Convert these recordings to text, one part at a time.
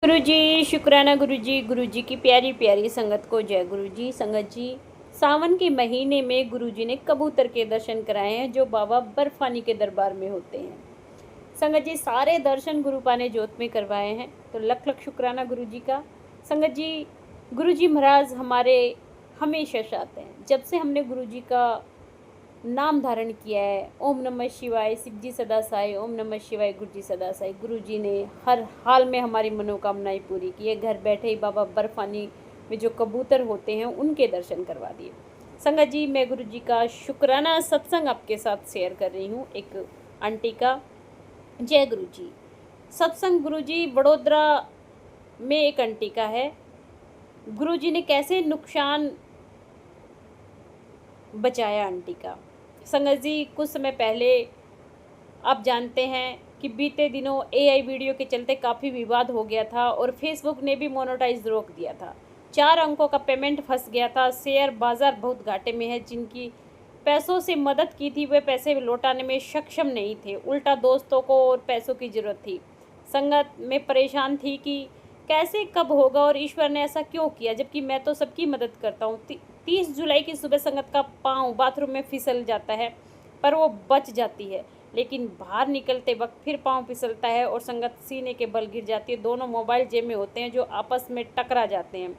गुरुजी शुक्राना गुरुजी की प्यारी प्यारी संगत को जय गुरुजी। संगत जी, सावन के महीने में गुरुजी ने कबूतर के दर्शन कराए हैं जो बाबा बर्फानी के दरबार में होते हैं। संगत जी, सारे दर्शन गुरुपा ने जोत में करवाए हैं, तो लख लख शुक्राना गुरुजी का। संगत जी, गुरुजी महाराज हमारे हमेशा साथ हैं। जब से हमने गुरुजी का नाम धारण किया है, ओम नमः शिवाय, शिव जी सदा साई, ओम नमः शिवाय, गुरु जी सदा साई, गुरु जी ने हर हाल में हमारी मनोकामनाएं पूरी की है। घर बैठे ही बाबा बर्फानी में जो कबूतर होते हैं उनके दर्शन करवा दिए। संगत जी, मैं गुरु जी का शुक्राना सत्संग आपके साथ शेयर कर रही हूँ। एक आंटी का जय गुरु जी सत्संग। गुरु जी वडोदरा में एक आंटी का है। गुरु जी ने कैसे नुकसान बचाया आंटी का। संगत जी, कुछ समय पहले आप जानते हैं कि बीते दिनों एआई वीडियो के चलते काफ़ी विवाद हो गया था और फेसबुक ने भी मोनेटाइज रोक दिया था। 4 अंकों का पेमेंट फंस गया था। शेयर बाजार बहुत घाटे में है। जिनकी पैसों से मदद की थी वे पैसे लौटाने में सक्षम नहीं थे, उल्टा दोस्तों को और पैसों की ज़रूरत थी। संगत में परेशान थी कि कैसे कब होगा और ईश्वर ने ऐसा क्यों किया, जबकि मैं तो सबकी मदद करता हूँ। 30 जुलाई की सुबह संगत का पाँव बाथरूम में फिसल जाता है पर वो बच जाती है, लेकिन बाहर निकलते वक्त फिर पाँव फिसलता है और संगत सीने के बल गिर जाती है। दोनों मोबाइल जेब में होते हैं जो आपस में टकरा जाते हैं।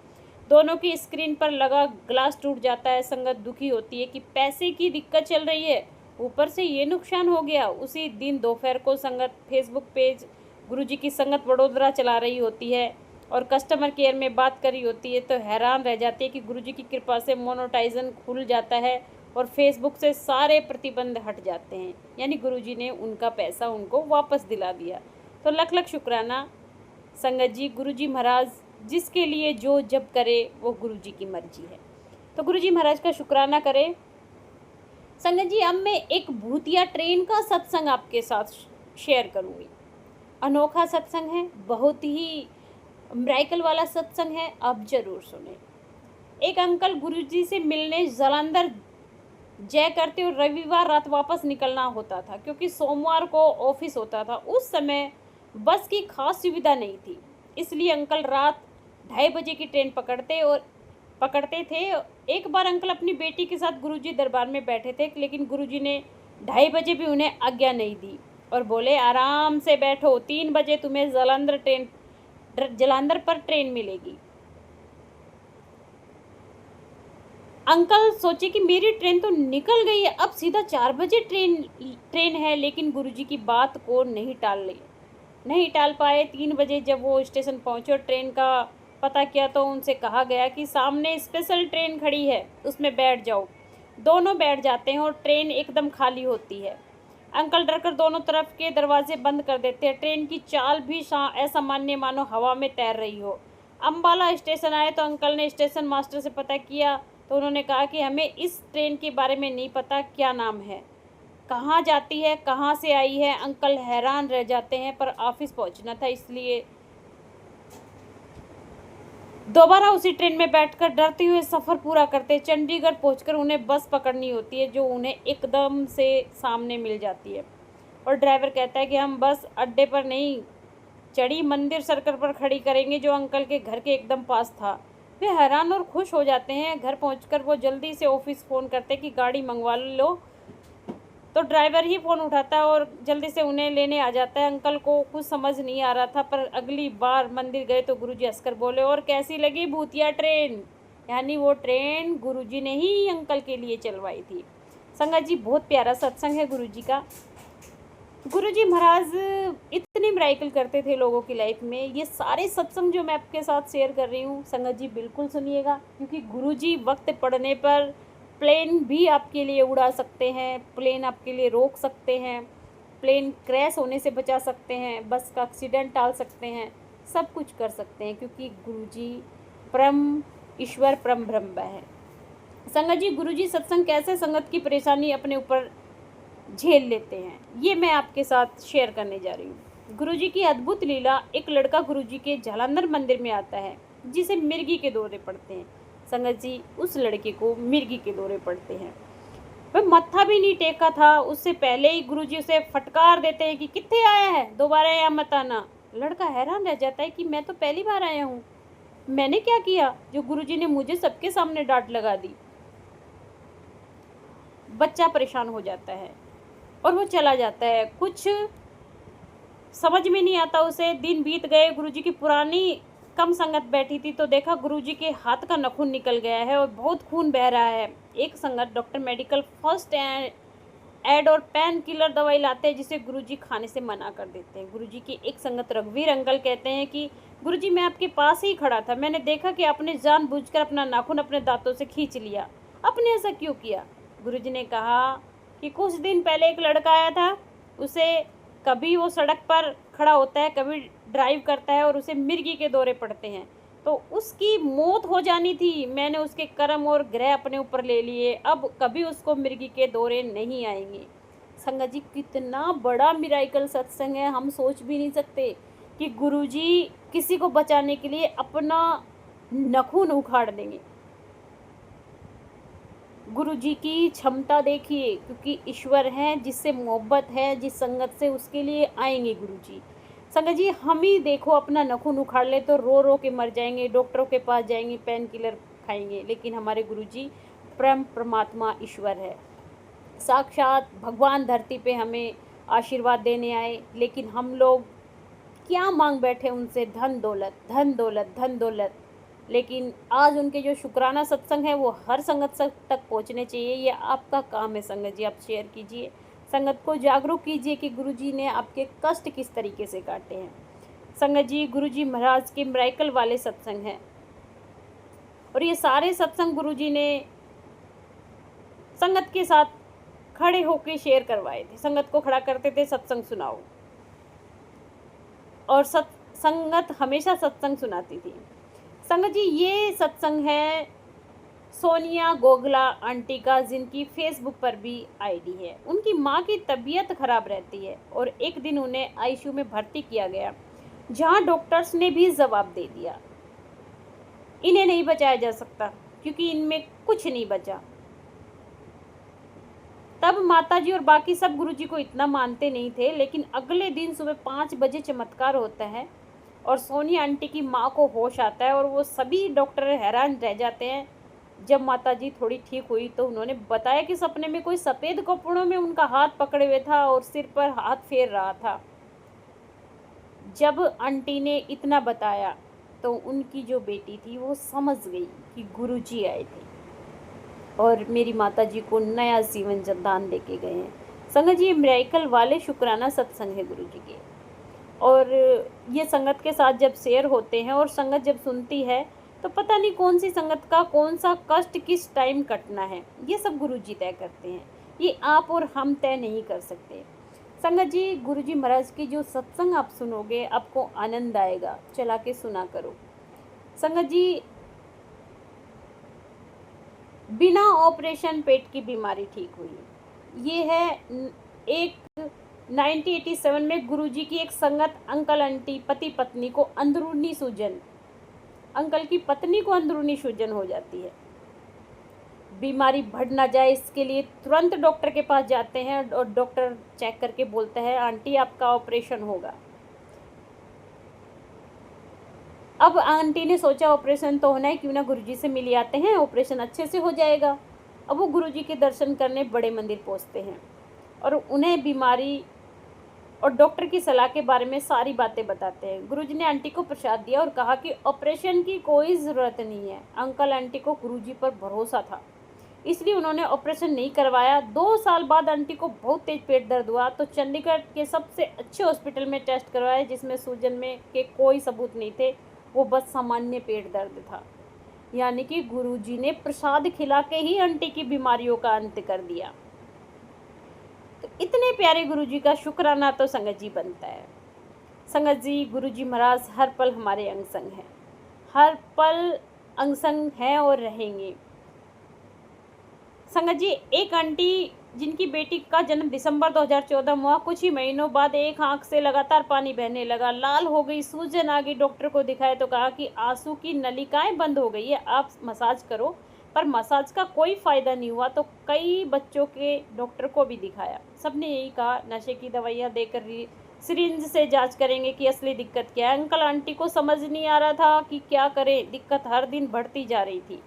दोनों की स्क्रीन पर लगा ग्लास टूट जाता है। संगत दुखी होती है कि पैसे की दिक्कत चल रही है, ऊपर से ये नुकसान हो गया। उसी दिन दोपहर को संगत फेसबुक पेज गुरुजी की संगत वडोदरा चला रही होती है और कस्टमर केयर में बात करी होती है, तो हैरान रह जाती है कि गुरुजी की कृपा से मोनेटाइजेशन खुल जाता है और फेसबुक से सारे प्रतिबंध हट जाते हैं। यानी गुरुजी ने उनका पैसा उनको वापस दिला दिया। तो लख लख शुक्राना संगत जी। गुरुजी महाराज जिसके लिए जो जब करे वो गुरुजी की मर्जी है, तो गुरुजी महाराज का शुक्राना करें। संगत जी, अब मैं एक भूतिया ट्रेन का सत्संग आपके साथ शेयर करूँगी। अनोखा सत्संग है, बहुत ही मिरेकल वाला सत्संग है, आप जरूर सुने। एक अंकल गुरुजी से मिलने जालंधर जय करते और रविवार रात वापस निकलना होता था क्योंकि सोमवार को ऑफिस होता था। उस समय बस की खास सुविधा नहीं थी, इसलिए अंकल रात 2:30 बजे की ट्रेन पकड़ते थे। एक बार अंकल अपनी बेटी के साथ गुरुजी दरबार में बैठे थे, लेकिन गुरुजी ने 2:30 बजे भी उन्हें आज्ञा नहीं दी और बोले, आराम से बैठो, 3 बजे तुम्हें जालंधर पर ट्रेन मिलेगी। अंकल सोचे कि मेरी ट्रेन तो निकल गई है, अब सीधा 4 बजे ट्रेन है, लेकिन गुरुजी की बात को नहीं टाल पाए। 3 बजे जब वो स्टेशन पहुंचे और ट्रेन का पता किया तो उनसे कहा गया कि सामने स्पेशल ट्रेन खड़ी है, उसमें बैठ जाओ। दोनों बैठ जाते हैं और ट्रेन एकदम खाली होती है। अंकल डरकर दोनों तरफ के दरवाजे बंद कर देते हैं। ट्रेन की चाल भी असामान्य, मानो हवा में तैर रही हो। अम्बाला स्टेशन आए तो अंकल ने स्टेशन मास्टर से पता किया तो उन्होंने कहा कि हमें इस ट्रेन के बारे में नहीं पता, क्या नाम है, कहाँ जाती है, कहाँ से आई है। अंकल हैरान रह जाते हैं, पर ऑफिस पहुँचना था इसलिए दोबारा उसी ट्रेन में बैठकर डरते हुए सफ़र पूरा करते। चंडीगढ़ पहुंचकर उन्हें बस पकड़नी होती है जो उन्हें एकदम से सामने मिल जाती है और ड्राइवर कहता है कि हम बस अड्डे पर नहीं चढ़ी, मंदिर सर्कल पर खड़ी करेंगे, जो अंकल के घर के एकदम पास था। वे हैरान और खुश हो जाते हैं। घर पहुंचकर वो जल्दी से ऑफिस फ़ोन करते कि गाड़ी मंगवा लो, तो ड्राइवर ही फ़ोन उठाता है और जल्दी से उन्हें लेने आ जाता है। अंकल को कुछ समझ नहीं आ रहा था, पर अगली बार मंदिर गए तो गुरुजी हंसकर बोले, और कैसी लगी भूतिया ट्रेन। यानी वो ट्रेन गुरुजी ने ही अंकल के लिए चलवाई थी। संगत जी, बहुत प्यारा सत्संग है गुरुजी का। गुरुजी महाराज इतने मिरेकल करते थे लोगों की लाइफ में। ये सारे सत्संग जो मैं आपके साथ शेयर कर रही हूँ संगत जी बिल्कुल सुनिएगा, क्योंकि गुरुजी वक्त पड़ने पर प्लेन भी आपके लिए उड़ा सकते हैं, प्लेन आपके लिए रोक सकते हैं, प्लेन क्रैश होने से बचा सकते हैं, बस का एक्सीडेंट टाल सकते हैं, सब कुछ कर सकते हैं, क्योंकि गुरुजी परम ईश्वर परम ब्रह्म है। संगत जी, गुरुजी सत्संग कैसे संगत की परेशानी अपने ऊपर झेल लेते हैं, ये मैं आपके साथ शेयर करने जा रही हूँ। गुरुजी की अद्भुत लीला। एक लड़का गुरुजी के जालंधर मंदिर में आता है जिसे मिर्गी के दौरे पड़ते हैं। संगत जी, उस लड़के को मिर्गी के दौरे पड़ते हैं। वह मत्था भी नहीं टेका था, उससे पहले ही गुरुजी उसे फटकार देते हैं कि कित्थे आया है, दोबारा यहाँ मत आना। लड़का हैरान रह जाता है कि मैं तो पहली बार आया हूँ, मैंने क्या किया जो गुरुजी ने मुझे सबके सामने डांट लगा दी। बच्चा परेशान हो जाता है और वो चला जाता है। कुछ समझ में नहीं आता उसे। दिन बीत गए, गुरुजी की पुरानी कम संगत बैठी थी तो देखा गुरुजी के हाथ का नाखून निकल गया है और बहुत खून बह रहा है। एक संगत डॉक्टर मेडिकल फर्स्ट एड और पेन किलर दवाई लाते हैं जिसे गुरुजी खाने से मना कर देते हैं। गुरुजी की एक संगत रघुवीर अंकल कहते हैं कि गुरुजी मैं आपके पास ही खड़ा था, मैंने देखा कि आपने जानबूझकर अपना नाखून अपने दांतों से खींच लिया, आपने ऐसा क्यों किया। गुरुजी ने कहा कि कुछ दिन पहले एक लड़का आया था, उसे कभी वो सड़क पर खड़ा होता है, कभी ड्राइव करता है और उसे मिर्गी के दौरे पड़ते हैं, तो उसकी मौत हो जानी थी। मैंने उसके कर्म और ग्रह अपने ऊपर ले लिए, अब कभी उसको मिर्गी के दौरे नहीं आएंगे। संगत जी कितना बड़ा मिराइकल सत्संग है, हम सोच भी नहीं सकते कि गुरुजी किसी को बचाने के लिए अपना नाखून उखाड़ देंगे। गुरु जी की क्षमता देखिए, क्योंकि ईश्वर हैं, जिससे मोहब्बत है, जिस संगत से, उसके लिए आएंगे गुरु जी। संगत जी हम ही देखो अपना नाखून उखाड़ ले तो रो रो के मर जाएंगे, डॉक्टरों के पास जाएंगे, पेन किलर खाएंगे, लेकिन हमारे गुरु जी परम परमात्मा ईश्वर है, साक्षात भगवान धरती पे हमें आशीर्वाद देने आए। लेकिन हम लोग क्या मांग बैठे उनसे, धन दौलत धन दौलत धन दौलत। लेकिन आज उनके जो शुक्राना सत्संग है वो हर संगत तक पहुंचने चाहिए। ये आपका काम है संगत जी, आप शेयर कीजिए, संगत को जागरूक कीजिए कि गुरुजी ने आपके कष्ट किस तरीके से काटे हैं। संगत जी गुरुजी महाराज के मिरेकल वाले सत्संग हैं और ये सारे सत्संग गुरुजी ने संगत के साथ खड़े होकर शेयर करवाए थे। संगत को खड़ा करते थे, सत्संग सुनाओ, और संगत हमेशा सत्संग सुनाती थी। संगत जी ये सत्संग है सोनिया गोगला आंटी का, जिनकी फेसबुक पर भी आईडी है। उनकी माँ की तबीयत खराब रहती है और एक दिन उन्हें आईसीयू में भर्ती किया गया, जहाँ डॉक्टर्स ने भी जवाब दे दिया इन्हें नहीं बचाया जा सकता, क्योंकि इनमें कुछ नहीं बचा। तब माताजी और बाकी सब गुरुजी को इतना मानते नहीं थे, लेकिन अगले दिन सुबह 5 बजे चमत्कार होता है और सोनिया आंटी की माँ को होश आता है और वो सभी डॉक्टर हैरान रह जाते हैं। जब माताजी थोड़ी ठीक हुई तो उन्होंने बताया कि सपने में कोई सफ़ेद कपड़ों में उनका हाथ पकड़े हुए था और सिर पर हाथ फेर रहा था। जब आंटी ने इतना बताया तो उनकी जो बेटी थी वो समझ गई कि गुरुजी आए थे और मेरी माताजी को नया जीवन दान दे के गए हैं। संगत जी मिरेकल वाले शुक्राना सत्संग है गुरुजी के, और ये संगत के साथ जब शेयर होते हैं और संगत जब सुनती है तो पता नहीं कौन सी संगत का कौन सा कष्ट किस टाइम कटना है, ये सब गुरुजी तय करते हैं, ये आप और हम तय नहीं कर सकते। संगत जी गुरुजी महाराज की जो सत्संग आप सुनोगे आपको आनंद आएगा, चला के सुना करो। संगत जी बिना ऑपरेशन पेट की बीमारी ठीक हुई, ये है एक 1987 में गुरुजी की एक संगत अंकल आंटी पति पत्नी को अंदरूनी सूजन, अंकल की पत्नी को अंदरूनी सूजन हो जाती है। बीमारी बढ़ ना जाए इसके लिए तुरंत डॉक्टर के पास जाते हैं और डॉक्टर चेक करके बोलता है आंटी आपका ऑपरेशन होगा। अब आंटी ने सोचा ऑपरेशन तो होना है, क्यों ना गुरुजी से मिल आते हैं, ऑपरेशन अच्छे से हो जाएगा। अब वो गुरुजी के दर्शन करने बड़े मंदिर पहुंचते हैं और उन्हें बीमारी और डॉक्टर की सलाह के बारे में सारी बातें बताते हैं। गुरुजी ने आंटी को प्रसाद दिया और कहा कि ऑपरेशन की कोई ज़रूरत नहीं है। अंकल आंटी को गुरुजी पर भरोसा था, इसलिए उन्होंने ऑपरेशन नहीं करवाया। 2 साल बाद आंटी को बहुत तेज पेट दर्द हुआ तो चंडीगढ़ के सबसे अच्छे हॉस्पिटल में टेस्ट करवाया, जिसमें सूजन में के कोई सबूत नहीं थे, वो बस सामान्य पेट दर्द था। यानी कि गुरुजी ने प्रसाद खिला के ही आंटी की बीमारियों का अंत कर दिया। तो इतने प्यारे गुरुजी का शुक्राना तो संगत जी बनता है। संगत जी गुरुजी महाराज हर पल हमारे अंग संग हैं, हर पल अंग संग हैं और रहेंगे। संगत जी एक आंटी जिनकी बेटी का जन्म दिसंबर 2014 में हुआ, कुछ ही महीनों बाद एक आंख से लगातार पानी बहने लगा, लाल हो गई, सूजन आ गई। डॉक्टर को दिखाया तो कहा कि आंसू की नलिकाएं बंद हो गई है, आप मसाज करो, पर मसाज का कोई फ़ायदा नहीं हुआ। तो कई बच्चों के डॉक्टर को भी दिखाया, सब ने यही कहा नशे की दवाइयाँ देकर सिरिंज से जांच करेंगे कि असली दिक्कत क्या है। अंकल आंटी को समझ नहीं आ रहा था कि क्या करें, दिक्कत हर दिन बढ़ती जा रही थी।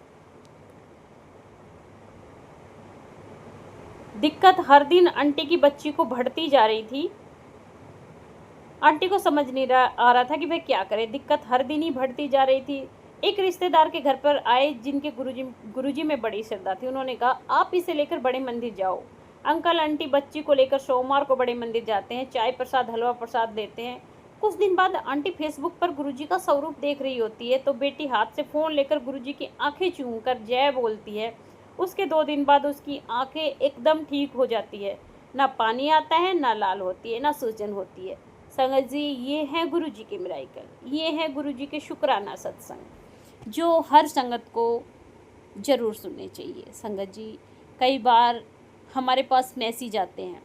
दिक्कत हर दिन आंटी की बच्ची को बढ़ती जा रही थी। आंटी को समझ नहीं आ रहा था कि वह क्या करे, दिक्कत हर दिन ही बढ़ती जा रही थी। एक रिश्तेदार के घर पर आए जिनके गुरुजी में बड़ी श्रद्धा थी। उन्होंने कहा, आप इसे लेकर बड़े मंदिर जाओ। अंकल आंटी बच्ची को लेकर सोमवार को बड़े मंदिर जाते हैं, चाय प्रसाद हलवा प्रसाद देते हैं। कुछ दिन बाद आंटी फेसबुक पर गुरुजी का स्वरूप देख रही होती है तो बेटी हाथ से फ़ोन लेकर गुरुजी की आंखें चूमकर जय बोलती है। उसके 2 दिन बाद उसकी आंखें एकदम ठीक हो जाती है, ना पानी आता है, ना लाल होती है, ना सूजन होती है। संगत जी, ये है गुरुजी के मिराइकल, ये है गुरुजी के शुक्राना सत्संग, जो हर संगत को ज़रूर सुनने चाहिए। संगत जी, कई बार हमारे पास मैसेज आते हैं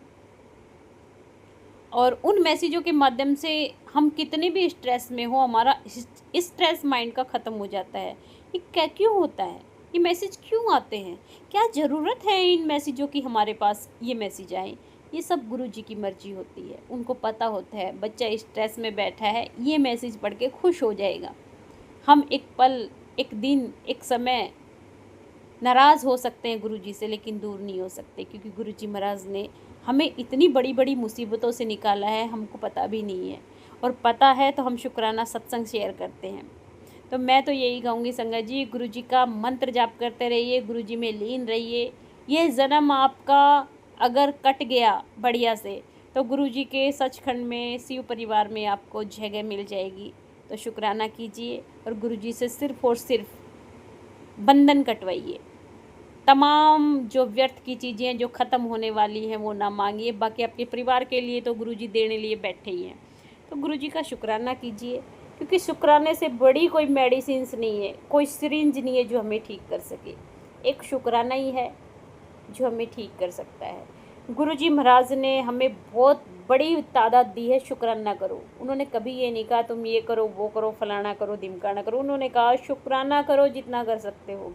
और उन मैसेजों के माध्यम से हम कितने भी स्ट्रेस में हो, हमारा स्ट्रेस माइंड का ख़त्म हो जाता है। ये क्या क्यों होता है? ये मैसेज क्यों आते हैं? क्या ज़रूरत है इन मैसेजों की हमारे पास ये मैसेज आए? ये सब गुरुजी की मर्जी होती है। उनको पता होता है बच्चा स्ट्रेस में बैठा है, ये मैसेज पढ़ के खुश हो जाएगा। हम एक पल, एक दिन, एक समय नाराज़ हो सकते हैं गुरुजी से, लेकिन दूर नहीं हो सकते, क्योंकि गुरुजी महाराज ने हमें इतनी बड़ी बड़ी मुसीबतों से निकाला है, हमको पता भी नहीं है। और पता है तो हम शुक्राना सत्संग शेयर करते हैं। तो मैं तो यही कहूँगी संगत जी, गुरुजी का मंत्र जाप करते रहिए, गुरुजी में लीन रहिए। ये जन्म आपका अगर कट गया बढ़िया से, तो गुरुजी के सचखंड में, शिव परिवार में आपको जगह मिल जाएगी। तो शुक्राना कीजिए और गुरुजी से सिर्फ़ और सिर्फ बंधन कटवाइए। तमाम जो व्यर्थ की चीज़ें जो ख़त्म होने वाली हैं वो ना मांगिए। बाकी आपके परिवार के लिए तो गुरुजी देने लिए बैठे ही हैं। तो गुरुजी का शुक्राना कीजिए, क्योंकि शुक्राने से बड़ी कोई मेडिसिन्स नहीं है, कोई सिरिंज नहीं है जो हमें ठीक कर सके। एक शुक्राना ही है जो हमें ठीक कर सकता है। गुरुजी महाराज ने हमें बहुत बड़ी तादाद दी है, शुक्राना करो। उन्होंने कभी ये नहीं कहा तुम ये करो, वो करो, फलाना करो, ढिमकाना करो। उन्होंने कहा शुक्राना करो जितना कर सकते हो।